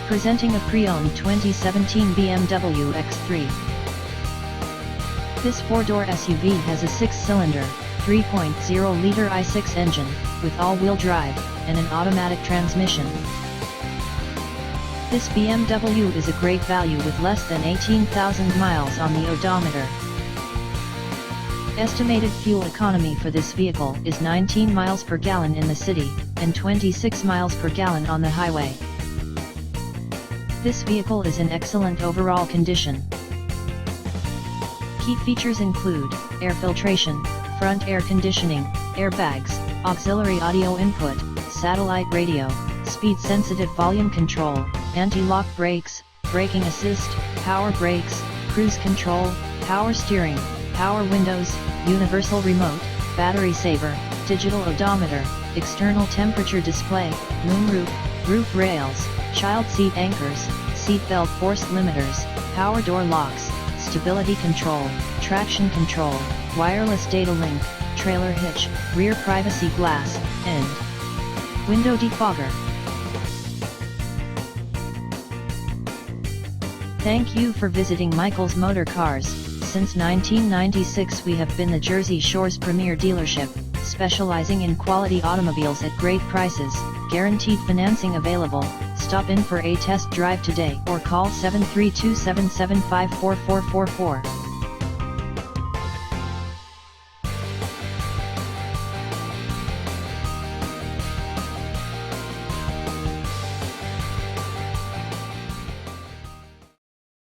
Presenting a pre-owned 2017 BMW X3. This four-door SUV has a six-cylinder, 3.0-liter i6 engine, with all-wheel drive, and an automatic transmission. This BMW is a great value with less than 18,000 miles on the odometer. Estimated fuel economy for this vehicle is 19 miles per gallon in the city, and 26 miles per gallon on the highway. This vehicle is in excellent overall condition. Key features include air filtration, front air conditioning, airbags, auxiliary audio input, satellite radio, speed-sensitive volume control, anti-lock brakes, braking assist, power brakes, cruise control, power steering, power windows, universal remote, battery saver, digital odometer, external temperature display, moonroof, roof rails, child seat anchors, seat belt force limiters, power door locks, stability control, traction control, wireless data link, trailer hitch, rear privacy glass, and window defogger. Thank you for visiting Michael's Motorcars. Since 1996 we have been the Jersey Shore's premier dealership, specializing in quality automobiles at great prices, guaranteed financing available. Stop in for a test drive today or call 732-775-4444.